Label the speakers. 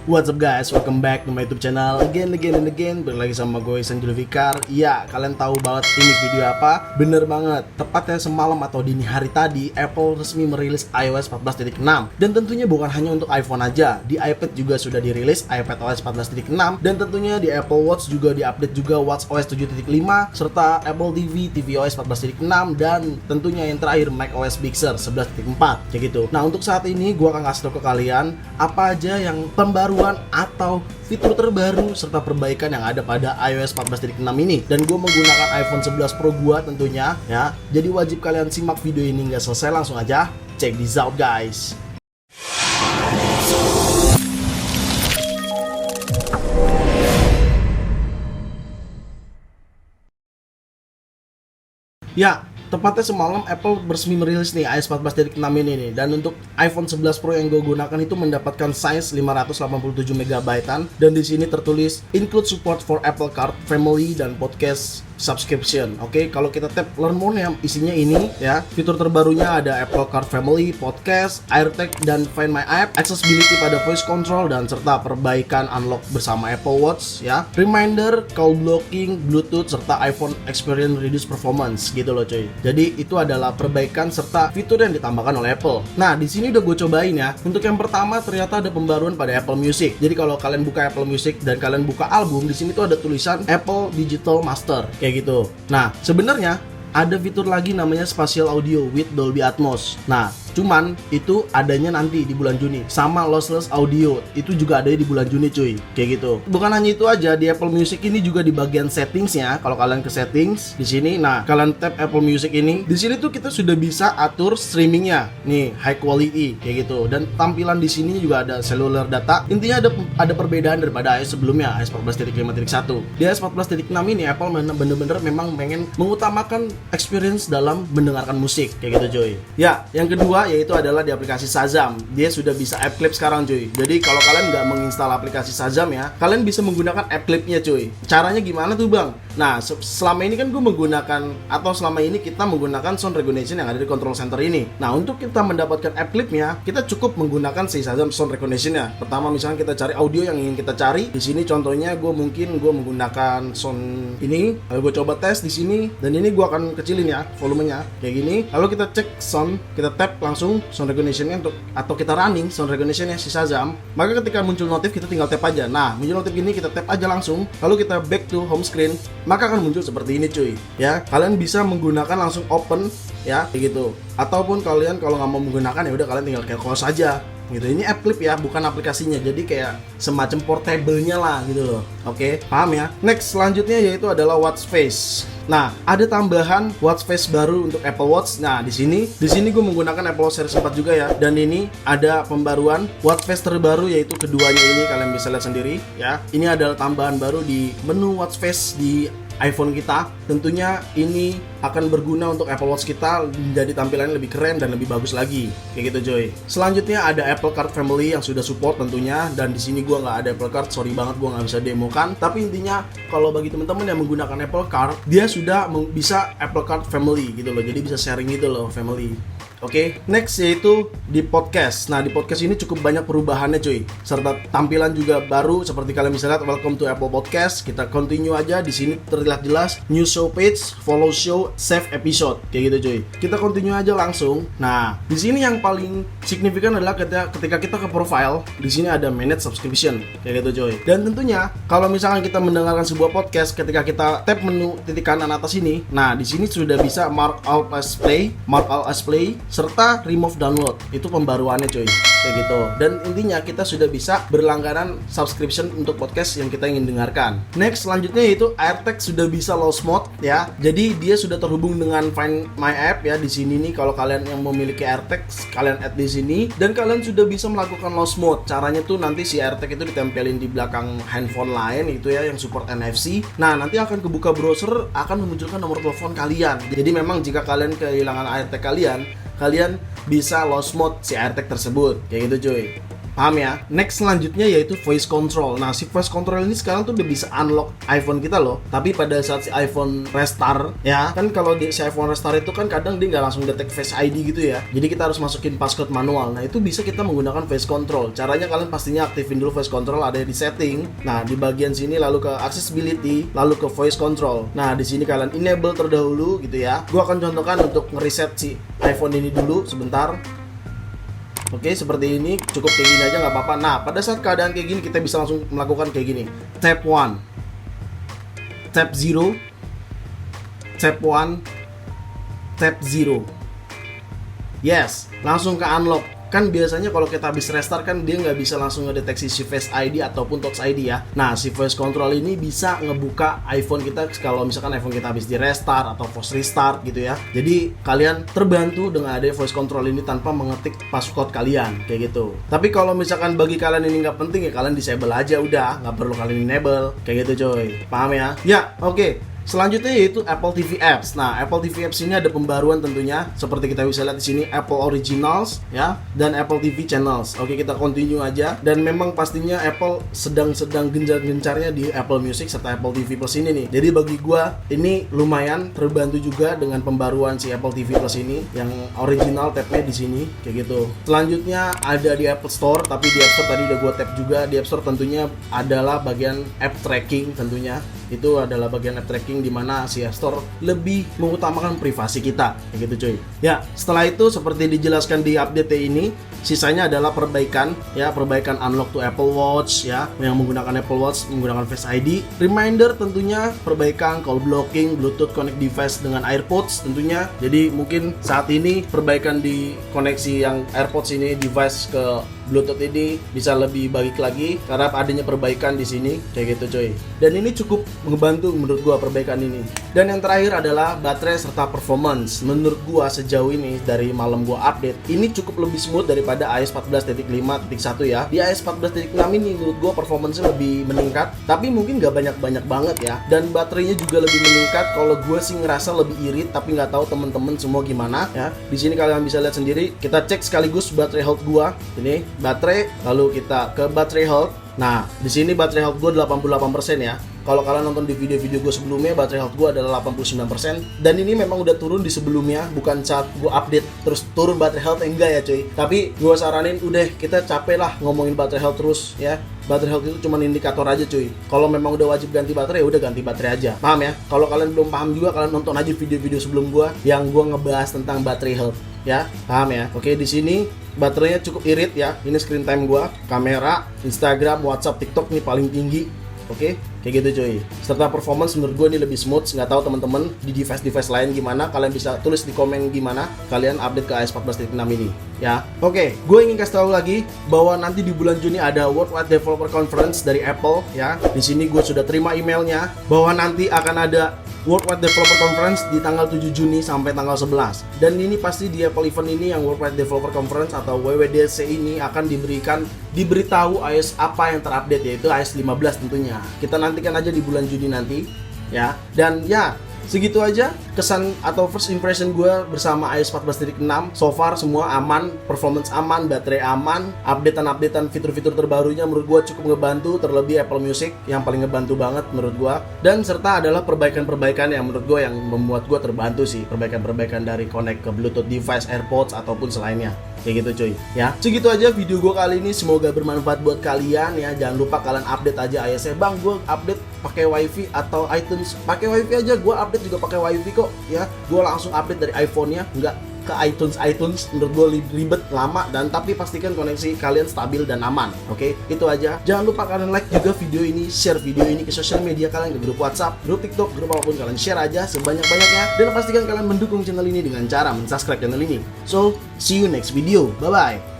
Speaker 1: What's up guys, welcome back to my YouTube channel again. Balik lagi sama gue Isan Julfikar. Ya, kalian tahu banget ini video apa? Bener banget, tepatnya semalam atau dini hari tadi Apple resmi merilis iOS 14.6. Dan tentunya bukan hanya untuk iPhone aja, di iPad juga sudah dirilis iPadOS 14.6. Dan tentunya di Apple Watch juga diupdate juga watchOS 7.5, serta Apple TV, tvOS 14.6, dan tentunya yang terakhir macOS Big Sur 11.4 kayak gitu. Nah, untuk saat ini gue akan kasih tau ke kalian apa aja yang pembaruan atau fitur terbaru serta perbaikan yang ada pada iOS 14.6 ini. Dan gue menggunakan iPhone 11 Pro gue tentunya ya. Jadi wajib kalian simak video ini nggak selesai, langsung aja check this out guys. Ya, tepatnya semalam Apple resmi merilis nih iOS 14.6 ini nih. Dan untuk iPhone 11 Pro yang gue gunakan itu mendapatkan size 587 MB dan di sini tertulis include support for Apple Card Family dan podcast subscription. Oke, kalau kita tap learn more yang isinya ini ya, fitur terbarunya ada Apple Card Family, podcast, AirTag dan Find My App, accessibility pada voice control dan serta perbaikan unlock bersama Apple Watch ya, reminder, call blocking, Bluetooth serta iPhone Experience Reduce Performance gitu loh coy. Jadi itu adalah perbaikan serta fitur yang ditambahkan oleh Apple. Nah, di sini udah gue cobain ya. Untuk yang pertama ternyata ada pembaruan pada Apple Music. Jadi kalau kalian buka Apple Music dan kalian buka album, di sini tuh ada tulisan Apple Digital Master kayak gitu. Nah, sebenarnya ada fitur lagi namanya Spatial Audio with Dolby Atmos. Nah, cuman itu adanya nanti di bulan Juni. Sama Lossless Audio itu juga ada di bulan Juni cuy. Kayak gitu. Bukan hanya itu aja, di Apple Music ini juga di bagian settingsnya. Kalau kalian ke settings di sini, nah kalian tap Apple Music ini. Di sini tuh kita sudah bisa atur streamingnya. Nih high quality kayak gitu. Dan tampilan di sini juga ada cellular data. Intinya ada perbedaan daripada iOS sebelumnya, iOS 14.5.1. Di iOS 14.6 ini Apple bener-bener memang pengen mengutamakan experience dalam mendengarkan musik kayak gitu cuy. Ya, yang kedua yaitu adalah di aplikasi Shazam. Dia sudah bisa app clip sekarang cuy. Jadi kalau kalian nggak menginstal aplikasi Shazam ya, kalian bisa menggunakan app clipnya cuy. Caranya gimana tuh bang? Nah, selama ini kan gue menggunakan, atau selama ini kita menggunakan sound recognition yang ada di control center ini. Nah, untuk kita mendapatkan app clipnya, kita cukup menggunakan si Shazam sound recognition-nya. Pertama misalnya kita cari audio yang ingin kita cari. Di sini contohnya gue menggunakan sound ini. Lalu gue coba tes di sini, dan ini gue akan kecilin ya volumenya kayak gini. Lalu kita cek sound, kita tap langsung sound recognition-nya untuk, atau kita running sound recognition-nya si Shazam. Maka ketika muncul notif kita tinggal tap aja. Nah, muncul notif gini kita tap aja langsung. Lalu kita back to home screen, maka akan muncul seperti ini cuy. Ya, kalian bisa menggunakan langsung open ya kayak gitu. Ataupun kalian kalau nggak mau menggunakan ya udah kalian tinggal kayak close aja. Gitu. Ini app clip ya, bukan aplikasinya. Jadi kayak semacam portable-nya lah gitu loh. Oke, paham ya? Next selanjutnya yaitu adalah Watch Face. Nah, ada tambahan Watch Face baru untuk Apple Watch. Nah, di sini gue menggunakan Apple Watch Series 4 juga ya. Dan ini ada pembaruan Watch Face terbaru yaitu keduanya ini, kalian bisa lihat sendiri ya. Ini adalah tambahan baru di menu Watch Face di iPhone kita. Tentunya ini akan berguna untuk Apple Watch kita menjadi tampilannya lebih keren dan lebih bagus lagi kayak gitu coy. Selanjutnya ada Apple Card Family yang sudah support tentunya, dan di sini gua nggak ada Apple Card, sorry banget gua nggak bisa demokan. Tapi intinya kalau bagi teman-teman yang menggunakan Apple Card, dia sudah bisa Apple Card Family gitu loh, jadi bisa sharing gitu loh family. Oke, next yaitu di podcast. Nah, di podcast ini cukup banyak perubahannya cuy, serta tampilan juga baru seperti kalian bisa lihat. Welcome to Apple Podcast. Kita continue aja. Di sini terlihat jelas new show page, follow show, save episode kayak gitu cuy. Kita continue aja langsung. Nah, di sini yang paling signifikan adalah ketika kita ke profile, di sini ada manage subscription kayak gitu cuy. Dan tentunya kalau misalkan kita mendengarkan sebuah podcast, ketika kita tap menu titik kanan atas ini, nah di sini sudah bisa mark out as play, serta remove download. Itu pembaruannya cuy kayak gitu. Dan intinya kita sudah bisa berlangganan subscription untuk podcast yang kita ingin dengarkan. Next selanjutnya yaitu AirTag sudah bisa lost mode ya. Jadi dia sudah terhubung dengan Find My App ya. Di sini nih kalau kalian yang memiliki AirTag, kalian add di sini dan kalian sudah bisa melakukan lost mode. Caranya tuh nanti si AirTag itu ditempelin di belakang handphone lain itu ya yang support NFC. Nah, nanti akan kebuka browser, akan memunculkan nomor telepon kalian. Jadi memang jika kalian kehilangan AirTag kalian bisa lost mode si AirTag tersebut kayak gitu cuy. Paham ya? Next selanjutnya yaitu voice control. Nah, si voice control ini sekarang tuh udah bisa unlock iPhone kita loh. Tapi pada saat si iPhone restart ya, kan kalau si iPhone restart itu kan kadang dia nggak langsung detect Face ID gitu ya. Jadi kita harus masukin passcode manual. Nah, itu bisa kita menggunakan voice control. Caranya kalian pastinya aktifin dulu voice control, ada di setting. Nah, di bagian sini lalu ke accessibility, lalu ke voice control. Nah, di sini kalian enable terdahulu gitu ya. Gua akan contohkan untuk ngereset si iPhone ini dulu sebentar. Oke, seperti ini, cukup kayak gini aja nggak apa-apa. Nah, pada saat keadaan kayak gini kita bisa langsung melakukan kayak gini. Tap 1, tap 0, tap 1, tap 0. Yes, langsung ke unlock. Kan biasanya kalau kita habis restart kan dia nggak bisa langsung ngedeteksi si Face ID ataupun Touch ID ya. Nah, si voice control ini bisa ngebuka iPhone kita kalau misalkan iPhone kita habis di restart atau force restart gitu ya. Jadi kalian terbantu dengan ada voice control ini tanpa mengetik passcode kalian kayak gitu. Tapi kalau misalkan bagi kalian ini nggak penting ya kalian disable aja udah, nggak perlu kalian enable kayak gitu coy. Paham ya? Ya, oke. Selanjutnya yaitu Apple TV Apps. Nah, Apple TV Apps ini ada pembaruan tentunya, seperti kita bisa lihat di sini Apple Originals ya dan Apple TV Channels. Oke, kita continue aja. Dan memang pastinya Apple sedang gencar-gencarnya di Apple Music serta Apple TV Plus ini nih. Jadi bagi gua ini lumayan terbantu juga dengan pembaruan si Apple TV Plus ini yang original tabnya di sini kayak gitu. Selanjutnya ada di Apple Store, tapi di App Store tadi udah gua tap juga. Di App Store tentunya adalah bagian app tracking tentunya. Itu adalah bagian app tracking di mana si App Store lebih mengutamakan privasi kita kayak gitu cuy. Ya, setelah itu seperti dijelaskan di update ini, sisanya adalah perbaikan ya, perbaikan unlock to Apple Watch ya, yang menggunakan Apple Watch menggunakan Face ID. Reminder tentunya perbaikan call blocking, Bluetooth connect device dengan AirPods tentunya. Jadi mungkin saat ini perbaikan di koneksi yang AirPods ini device ke Bluetooth ini bisa lebih baik lagi karena adanya perbaikan di sini kayak gitu coy. Dan ini cukup ngebantu menurut gua perbaikan ini. Dan yang terakhir adalah baterai serta performance. Menurut gua sejauh ini dari malam gua update ini cukup lebih smooth daripada iOS 14.5.1 ya. Di iOS 14.6 ini menurut gua performance-nya lebih meningkat, tapi mungkin gak banyak-banyak banget ya. Dan baterainya juga lebih meningkat. Kalau gua sih ngerasa lebih irit, tapi nggak tahu temen-temen semua gimana ya. Di sini kalian bisa lihat sendiri. Kita cek sekaligus baterai health gua. Ini baterai, lalu kita ke baterai health. Nah, di sini baterai health gue 88% ya. Kalau kalian nonton di video-video gue sebelumnya, baterai health gue adalah 89%. Dan ini memang udah turun di sebelumnya, bukan saat gue update terus turun baterai health, enggak ya cuy. Tapi gue saranin udah, kita capek lah ngomongin baterai health terus ya. Baterai health itu cuma indikator aja cuy. Kalau memang udah wajib ganti baterai, ya udah ganti baterai aja. Paham ya? Kalau kalian belum paham juga, kalian nonton aja video-video sebelum gue yang gue ngebahas tentang baterai health ya. Paham ya? Oke, di sini baterainya cukup irit ya. Ini screen time gua, kamera, Instagram, WhatsApp, TikTok nih paling tinggi. Oke, kayak gitu cuy. Serta performance menurut gue ini lebih smooth. Nggak tahu teman-teman di device-device lain gimana. Kalian bisa tulis di komen gimana kalian update ke iOS 14.6 ini ya. Oke, gue ingin kasih tahu lagi bahwa nanti di bulan Juni ada Worldwide Developer Conference dari Apple ya. Di sini gue sudah terima emailnya bahwa nanti akan ada Worldwide Developer Conference di tanggal 7 Juni sampai tanggal 11. Dan ini pasti di Apple event ini yang Worldwide Developer Conference atau WWDC ini akan diberitahu iOS apa yang terupdate, yaitu iOS 15 tentunya. Kita nantikan aja di bulan Juni nanti ya. Dan ya, segitu aja kesan atau first impression gue bersama iOS 14.6. So far semua aman, performance aman, baterai aman, updatean fitur-fitur terbarunya menurut gue cukup ngebantu, terlebih Apple Music yang paling ngebantu banget menurut gue. Dan serta adalah perbaikan-perbaikan yang menurut gue yang membuat gue terbantu sih, perbaikan-perbaikan dari connect ke Bluetooth device, AirPods ataupun selainnya. Kayak gitu cuy ya. Segitu aja video gue kali ini, semoga bermanfaat buat kalian ya. Jangan lupa kalian update aja iOS-nya. Bang, gue update pakai WiFi atau iTunes. Pakai WiFi aja, gue update juga pakai WiFi kok ya. Gue langsung update dari iPhone-nya, enggak ke iTunes. Menurut gue ribet, lama, dan tapi pastikan koneksi kalian stabil dan aman. Oke, itu aja. Jangan lupa kalian like juga video ini, share video ini ke sosial media kalian, ke grup WhatsApp, grup TikTok, grup apapun, kalian share aja sebanyak-banyaknya. Dan pastikan kalian mendukung channel ini dengan cara mensubscribe channel ini. So, see you next video. Bye-bye.